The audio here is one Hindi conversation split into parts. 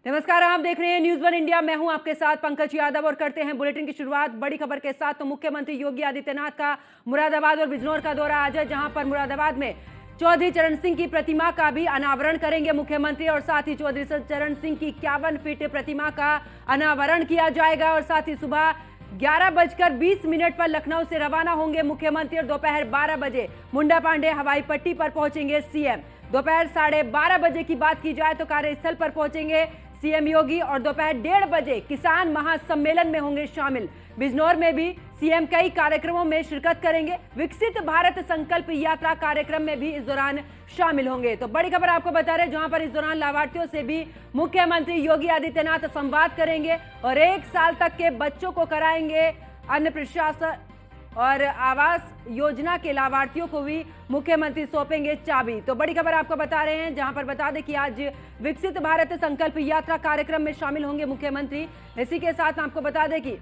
नमस्कार, आप देख रहे हैं न्यूज़ वन इंडिया। मैं हूं आपके साथ पंकज यादव और करते हैं बुलेटिन की शुरुआत बड़ी खबर के साथ। तो मुख्यमंत्री योगी आदित्यनाथ का मुरादाबाद और बिजनौर का दौरा आज है, जहां पर मुरादाबाद में चौधरी चरण सिंह की प्रतिमा का भी अनावरण करेंगे मुख्यमंत्री और साथ ही चौधरी चरण सिंह की 51 फीट प्रतिमा का अनावरण किया जाएगा। और साथ ही सुबह 11:20 पर लखनऊ से रवाना होंगे मुख्यमंत्री और दोपहर 12 बजे मुंडा पांडे हवाई पट्टी पर पहुंचेंगे सीएम। दोपहर 12:30 बजे की बात की जाए तो कार्यस्थल पर पहुंचेंगे सीएम योगी और दोपहर 1:30 बजे किसान महासम्मेलन में होंगे शामिल। बिजनौर में भी सीएम कई कार्यक्रमों में शिरकत करेंगे। विकसित भारत संकल्प यात्रा कार्यक्रम में भी इस दौरान शामिल होंगे। तो बड़ी खबर आपको बता रहे, जहां पर इस दौरान लाभार्थियों से भी मुख्यमंत्री योगी आदित्यनाथ संवाद करेंगे और 1 साल तक के बच्चों को कराएंगे अन्न प्रशासन और आवास योजना के लाभार्थियों को भी मुख्यमंत्री सौंपेंगे चाबी। तो बड़ी खबर आपको बता रहे हैं, जहां पर बता दें कि आज विकसित भारत संकल्प यात्रा कार्यक्रम में शामिल होंगे मुख्यमंत्री। इसी के साथ आपको बता दें कि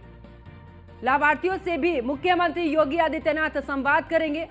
लाभार्थियों से भी मुख्यमंत्री योगी आदित्यनाथ संवाद करेंगे।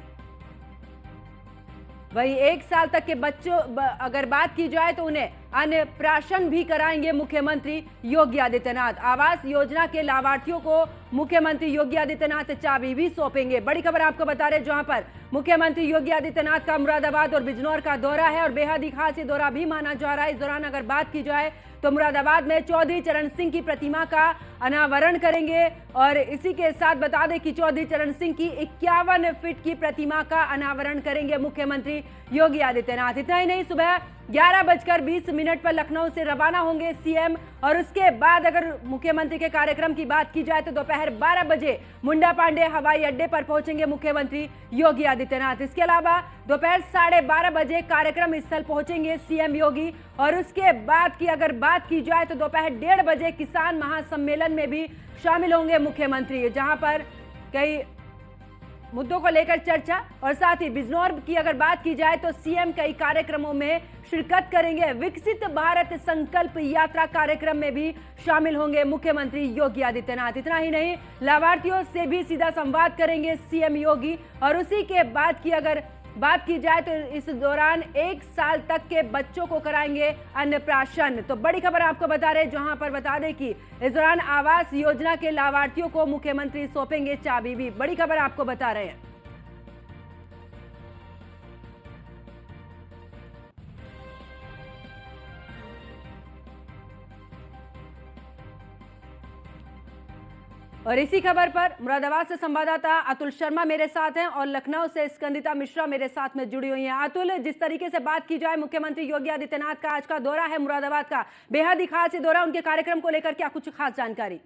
वही 1 साल तक के बच्चों अगर बात की जाए तो उन्हें अन्नप्राशन भी कराएंगे मुख्यमंत्री योगी आदित्यनाथ। आवास योजना के लाभार्थियों को मुख्यमंत्री योगी आदित्यनाथ चाबी भी सौंपेंगे। बड़ी खबर आपको बता रहे, जहां पर मुख्यमंत्री योगी आदित्यनाथ का मुरादाबाद और बिजनौर का दौरा है और बेहद ही खास ये दौरा भी माना जा रहा है। इस दौरान अगर बात की जाए तो मुरादाबाद में चौधरी चरण सिंह की प्रतिमा का अनावरण करेंगे और इसी के साथ बता दें कि चौधरी चरण सिंह की 51 फीट की प्रतिमा का अनावरण करेंगे मुख्यमंत्री योगी आदित्यनाथ। इतना ही नहीं, सुबह 11:20 पर लखनऊ से रवाना होंगे सीएम और उसके बाद अगर मुख्यमंत्री के कार्यक्रम की बात की जाए तो दोपहर 12 बजे मुंडा पांडे हवाई अड्डे पर पहुंचेंगे मुख्यमंत्री योगी आदित्यनाथ। इसके अलावा दोपहर 12:30 बजे कार्यक्रम स्थल पहुंचेंगे सीएम योगी और उसके बाद की अगर बात की जाए तो दोपहर 1:30 बजे किसान महासम्मेलन में भी शामिल होंगे मुख्यमंत्री, जहां पर कई मुद्दों को लेकर चर्चा और साथ ही बिजनौर की अगर बात की जाए तो सीएम कई कार्यक्रमों में शिरकत करेंगे। विकसित भारत संकल्प यात्रा कार्यक्रम में भी शामिल होंगे मुख्यमंत्री योगी आदित्यनाथ। इतना ही नहीं, लाभार्थियों से भी सीधा संवाद करेंगे सीएम योगी और उसी के बाद की अगर बात की जाए तो इस दौरान 1 साल तक के बच्चों को कराएंगे अन्नप्राशन। तो बड़ी खबर आपको बता रहे, जहां पर बता दें कि इस दौरान आवास योजना के लाभार्थियों को मुख्यमंत्री सौंपेंगे चाबी भी। बड़ी खबर आपको बता रहे हैं। और इसी खबर पर मुरादाबाद से संवाददाता अतुल शर्मा मेरे साथ हैं और लखनऊ से स्कंदिता मिश्रा मेरे साथ में जुड़ी हुई हैं। अतुल, जिस तरीके से बात की जाए मुख्यमंत्री योगी आदित्यनाथ का आज का दौरा है मुरादाबाद का, बेहद ही खास ये दौरा, उनके कार्यक्रम को लेकर क्या कुछ खास जानकारी?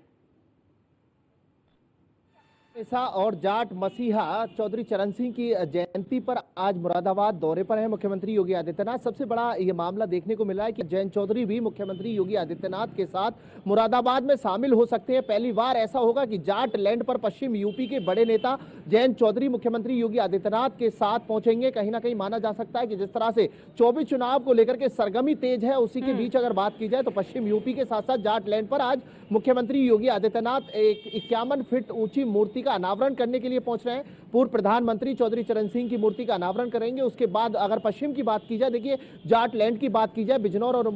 और जाट मसीहा चौधरी चरण सिंह की जयंती पर आज मुरादाबाद दौरे पर है मुख्यमंत्री योगी आदित्यनाथ। सबसे बड़ा ये मामला देखने को मिला है कि जयंत चौधरी भी मुख्यमंत्री योगी आदित्यनाथ के साथ मुरादाबाद में शामिल हो सकते हैं। पहली बार ऐसा होगा कि जाट लैंड पर पश्चिम यूपी के बड़े नेता जयंत चौधरी मुख्यमंत्री योगी आदित्यनाथ के साथ पहुंचेंगे। कहीं ना कहीं माना जा सकता है कि जिस तरह से 24 चुनाव को लेकर के सरगर्मी तेज है, उसी के बीच अगर बात की जाए तो पश्चिम यूपी के साथ साथ जाट लैंड पर आज मुख्यमंत्री योगी आदित्यनाथ एक 51 फीट ऊंची मूर्ति का अनावरण करने के लिए पहुंच रहे हैं। पूर्व प्रधानमंत्री चौधरी चरण सिंह की मूर्ति का अनावरण करेंगे। उसके बाद अगर पश्चिम की बात की जाए, देखिए जाट लैंड की बात की जाए, बिजनौर और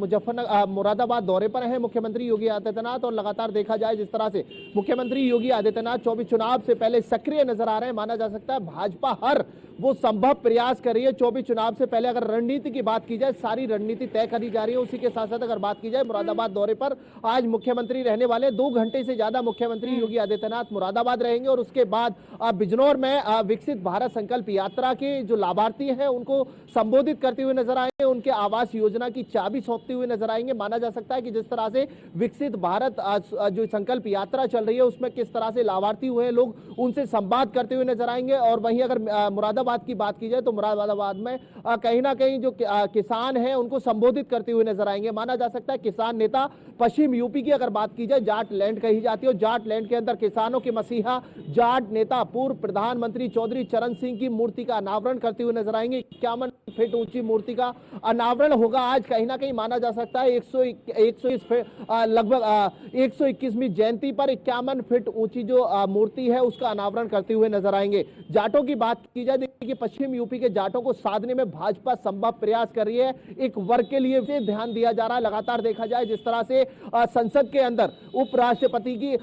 मुरादाबाद दौरे पर है मुख्यमंत्री योगी आदित्यनाथ और लगातार देखा जाए जिस तरह से मुख्यमंत्री योगी आदित्यनाथ 24 चुनाव से पहले सक्रिय नजर आ रहे हैं। माना जा सकता है भाजपा हर वो संभव प्रयास कर रही है 24 चुनाव से पहले। अगर रणनीति की बात की जाए, सारी रणनीति तय करी जा रही है। उसी के साथ साथ अगर बात की जाए मुरादाबाद दौरे पर आज मुख्यमंत्री रहने वाले 2 घंटे से ज्यादा मुख्यमंत्री योगी आदित्यनाथ मुरादाबाद रहेंगे और उसके बाद बिजनौर में विकसित भारत संकल्प यात्रा के जो लाभार्थी हैं उनको संबोधित करते हुए नजर आएंगे, उनके आवास योजना की चाबी सौंपते हुए नजर आएंगे। माना जा सकता है कि जिस तरह से विकसित भारत जो संकल्प यात्रा चल रही है उसमें किस तरह से लाभार्थी हुए लोग उनसे संवाद करते हुए नजर आएंगे। और वहीं अगर मुरादाबाद की बात की जाए तो मुरादाबाद में कहीं ना कहीं जो किसान हैं उनको संबोधित करते हुए नजर आएंगे। माना जा सकता है किसान नेता पश्चिम यूपी की अगर बात की जाए, जाट लैंड कही जाती है और जाट लैंड के अंदर किसानों के मसीहा जाट नेता पूर्व प्रधानमंत्री चौधरी चरण सिंह की मूर्ति का अनावरण करते हुए नजर आएंगे। 51 फीट ऊंची मूर्ति का अनावरण होगा आज कहीं ना कहीं माना जा सकता है 121 लगभग 121वीं जयंती पर 51 फीट ऊंची जो मूर्ति है उसका अनावरण करते हुए नजर आएंगे। जाटों की बात की जाए, देखिए पश्चिम यूपी के जाटों को साधने में भाजपा संभव प्रयास कर रही है। एक वर्ग के लिए ध्यान दिया जा रहा है। लगातार देखा जाए जिस तरह से संसद के अंदर उपराष्ट्रपति की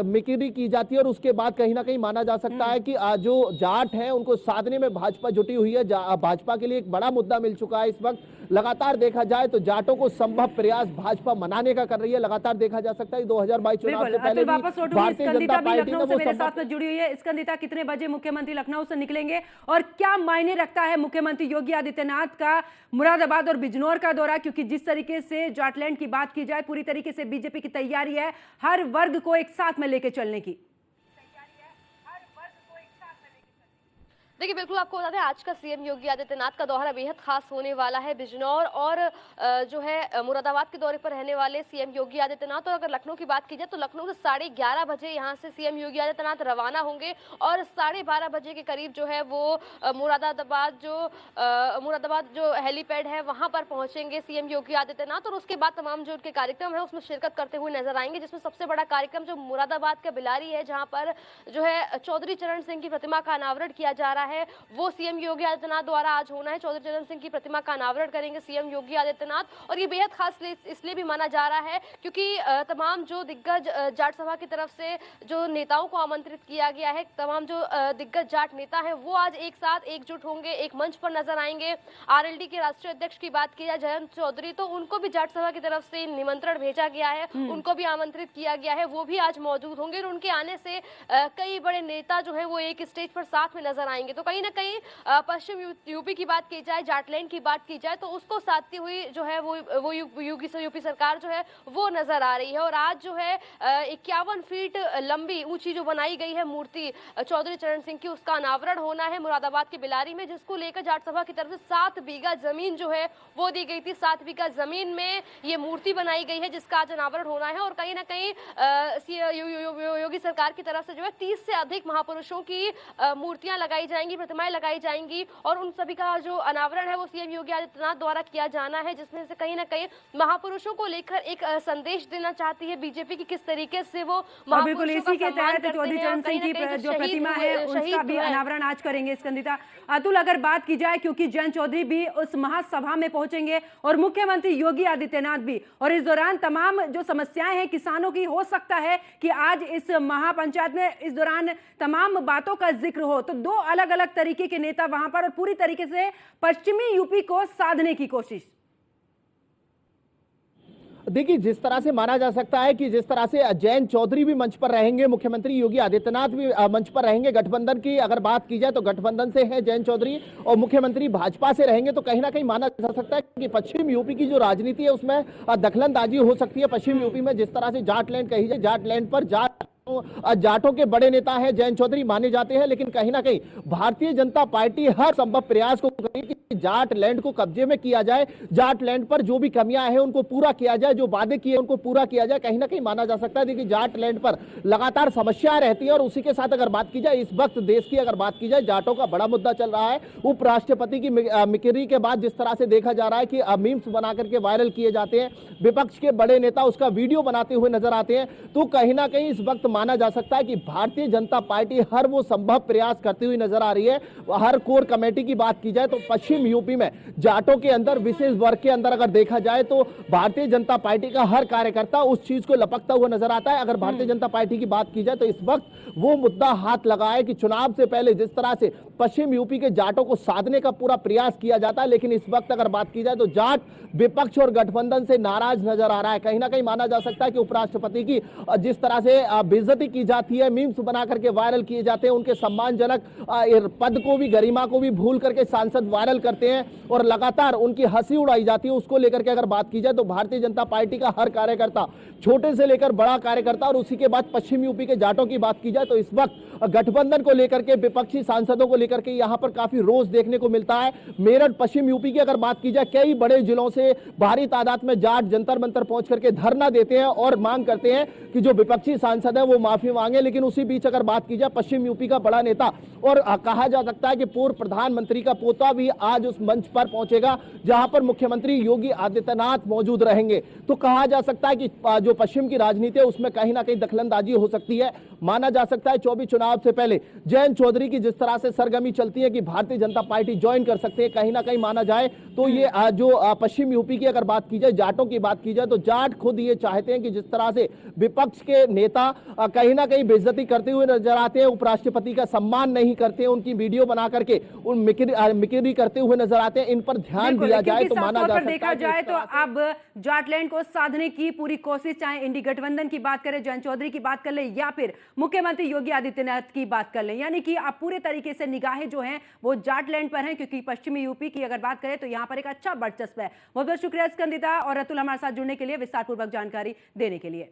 मिक्री की जाती है और उसके बाद कहीं ना कहीं माना जा सकता है कि जो जाट हैं उनको साधने में भाजपा जुटी हुई है। भाजपा के लिए एक बड़ा मुद्दा मिल चुका है इस वक्त। लगातार देखा जाए तो जाटों को संभव प्रयास भाजपा मनाने का कर रही है। लगातार देखा जा सकता है 2022 चुनाव से पहले भी भारतीय जनता पार्टी ने मेरे साथ में जुड़ी हुई है। स्कंदिता, कितने बजे मुख्यमंत्री लखनऊ से निकलेंगे और क्या मायने रखता है मुख्यमंत्री योगी आदित्यनाथ का मुरादाबाद और बिजनौर का दौरा? क्योंकि जिस तरीके से जाटलैंड की बात की जाए, पूरी तरीके से बीजेपी की तैयारी है हर वर्ग को एक साथ में लेके चलने की। देखिए, बिल्कुल आपको बता दें आज का सीएम योगी आदित्यनाथ का दौरा बेहद खास होने वाला है। बिजनौर और जो है मुरादाबाद के दौरे पर रहने वाले सीएम योगी आदित्यनाथ। और अगर लखनऊ की बात की जाए तो लखनऊ से 11:30 बजे यहाँ से सीएम योगी आदित्यनाथ रवाना होंगे और 12:30 बजे के करीब जो है वो मुरादाबाद जो हेलीपैड है वहाँ पर पहुँचेंगे सीएम योगी आदित्यनाथ। और उसके बाद तमाम जो उनके कार्यक्रम है उसमें शिरकत करते हुए नजर आएंगे, जिसमें सबसे बड़ा कार्यक्रम जो मुरादाबाद का बिलारी है, जहाँ पर जो है चौधरी चरण सिंह की प्रतिमा का अनावरण किया जा रहा है, वो सीएम योगी आदित्यनाथ द्वारा आज होना है। चौधरी चरण सिंह की प्रतिमा का अनावरण करेंगे सीएम योगी आदित्यनाथ। और ये बेहद खास इसलिए भी माना जा रहा है क्योंकि तमाम जो दिग्गज जाट सभा की तरफ से जो नेताओं को आमंत्रित किया गया है, तमाम जो दिग्गज जाट नेता है वो आज एक साथ एकजुट होंगे, एक मंच पर नजर आएंगे। आरएलडी के राष्ट्रीय अध्यक्ष की बात की जाए जयंत चौधरी, तो उनको भी जाट सभा की तरफ से निमंत्रण भेजा गया है, उनको भी आमंत्रित किया गया है, वो भी आज मौजूद होंगे। और उनके आने से कई बड़े नेता जो है वो एक स्टेज पर साथ में नजर आएंगे। तो कहीं ना कहीं पश्चिम यूपी की बात की जाए, जाटलैंड की बात की जाए, तो उसको साधती हुई जो है वो यूपी सरकार जो है वो नजर आ रही है। और आज जो है 51 फीट लंबी ऊंची जो बनाई गई है मूर्ति चौधरी चरण सिंह की, उसका अनावरण होना है मुरादाबाद के बिलारी में, जिसको लेकर जाट सभा की तरफ से 7 बीघा जमीन जो है वो दी गई थी। 7 बीघा जमीन में ये मूर्ति बनाई गई है जिसका आज अनावरण होना है। और कहीं ना कहीं योगी सरकार की तरफ से जो है 30 से अधिक महापुरुषों की मूर्तियां लगाई जाएंगी, प्रतिमाएं लगाई जाएंगी। और उन सभी का जो अनावरण है वो सीएम योगी आदित्यनाथ द्वारा किया जाना है, जिसमें से कहीं ना कहीं महापुरुषों को लेकर एक संदेश देना चाहती है बीजेपी की किस तरीके से वो बिल्कुल इसी के तहत चौधरी चरण सिंह की जो प्रतिमा है उसका भी अनावरण आज करेंगे। स्कंदिता, अतुल, अगर बात की जाए क्योंकि जयंत चौधरी भी उस महासभा में पहुंचेंगे और मुख्यमंत्री योगी आदित्यनाथ भी, और इस दौरान तमाम जो समस्याएं हैं किसानों की, हो सकता है कि आज इस महापंचायत में इस दौरान तमाम बातों का जिक्र हो। तो 2 अलग अलग तरीके के नेता वहां पर और पूरी तरीके से पश्चिमी यूपी को साधने की कोशिश। देखिए, जिस तरह से माना जा सकता है कि जिस तरह से जयंत चौधरी भी मंच पर रहेंगे, मुख्यमंत्री योगी आदित्यनाथ भी मंच पर रहेंगे। गठबंधन की अगर बात की जाए तो गठबंधन से है जयंत चौधरी और मुख्यमंत्री भाजपा से रहेंगे, तो कहीं ना कहीं माना जा सकता है कि पश्चिम यूपी की जो राजनीति है उसमें दखलंदाजी हो सकती है। पश्चिम यूपी में जिस तरह से जाटलैंड कही जाए, जाटलैंड पर जाटों के बड़े नेता हैं जयंत चौधरी माने जाते हैं, लेकिन कहीं ना कहीं भारतीय जनता पार्टी हर संभव प्रयास को करेगी कि जाटलैंड को कब्जे में किया जाए, जाटलैंड पर जो भी कमियां हैं उनको पूरा किया जाए, जो वादे किए उनको पूरा किया जाए। कहीं ना कहीं माना जा सकता है देखिए जाटलैंड पर लगातार समस्याएं रहती है। और उसी के साथ अगर बात की जाए, इस वक्त देश की अगर बात की जाए, जाटों का बड़ा मुद्दा चल रहा है। उपराष्ट्रपति की मिक्री के बाद जिस तरह से देखा जा रहा है कि मीम्स बना करके वायरल किए जाते हैं, विपक्ष के बड़े नेता उसका वीडियो बनाते हुए नजर आते हैं, तो कहीं ना कहीं इस वक्त माना जा सकता है कि भारतीय जनता पार्टी हर वो संभव प्रयास करती हुई नजर आ रही है। हर कोर कमेटी की बात की जाए तो पश्चिम यूपी में जाटों के अंदर, विशेष वर्ग के अंदर अगर देखा जाए तो भारतीय जनता पार्टी का हर कार्यकर्ता उस चीज को लपकता हुआ नजर आता है। अगर भारतीय जनता पार्टी की बात की जाए तो इस वक्त वो मुद्दा हाथ लगा है कि चुनाव से पहले जिस तरह से पश्चिम यूपी के जाटों को साधने का पूरा प्रयास किया जाता है, लेकिन इस वक्त अगर बात की जाए तो जाट विपक्ष और गठबंधन से नाराज नजर आ रहा है। कहीं ना कहीं माना जा सकता है कि उपराष्ट्रपति की जिस तरह से बेइज्जती की जाती है, मीम्स बना करके वायरल किए जाते हैं, उनके सम्मानजनक पद को भी, गरिमा को भी भूल करके सांसद वायरल करते हैं और लगातार उनकी हंसी उड़ाई जाती है। उसको लेकर के अगर बात की जाए तो भारतीय जनता पार्टी का हर कार्यकर्ता, छोटे से लेकर बड़ा कार्यकर्ता, और उसी के बाद पश्चिम यूपी के जाटों की बात की जाए तो इस वक्त गठबंधन को लेकर के, विपक्षी सांसदों को लेकर के यहां पर काफी रोष देखने को मिलता है। मेरठ पश्चिम यूपी की अगर बात की जाए, कई बड़े जिलों से भारी तादाद में जाट जंतर मंतर पहुंच करके धरना देते हैं और मांग करते हैं कि जो विपक्षी सांसद है वो वो माफी मांगे। लेकिन उसी बीच अगर बात की जाए पश्चिम यूपी का बड़ा नेता और कहा जा सकता है कि पूर्व प्रधानमंत्री का पोता भी आज उस मंच पर पहुंचेगा जहां पर मुख्यमंत्री योगी आदित्यनाथ मौजूद रहेंगे। तो कहा जा सकता है कि जो पश्चिम की राजनीति है उसमें कहीं ना कहीं दखलंदाजी हो सकती है। माना जा सकता है 24 चुनाव से पहले जयंत चौधरी की जिस तरह से सरगर्मी चलती है कि भारतीय जनता पार्टी ज्वाइन कर सकते हैं, कहीं ना कहीं माना जाए तो ये जो पश्चिम यूपी की अगर बात की जाए, जाटों की बात की जाए, तो जाट खुद ये चाहते हैं कि जिस तरह से विपक्ष के नेता कहीं ना कहीं बेइज्जती करते हुए नजर आते हैं, उपराष्ट्रपति का सम्मान नहीं करते हैं, उनकी वीडियो बना करके उन मिकिरी करते हुए नजर आते हैं, इन पर ध्यान दिया जाए तो माना जा सकता है। देखा जाए तो अब जाटलैंड को साधने की पूरी कोशिश, चाहे इंडी गठबंधन की बात करें, जयंत चौधरी की बात कर ले या फिर मुख्यमंत्री योगी आदित्यनाथ की बात कर ले, यानी कि अब पूरे तरीके से निगाहें जो हैं वो जाटलैंड पर हैं, क्योंकि पश्चिमी यूपी की अगर बात करें तो यहां पर एक अच्छा वर्चस्व है। बहुत बहुत शुक्रिया स्कंदिता और अतुल हमारे साथ जुड़ने के लिए, विस्तारपूर्वक जानकारी देने के लिए।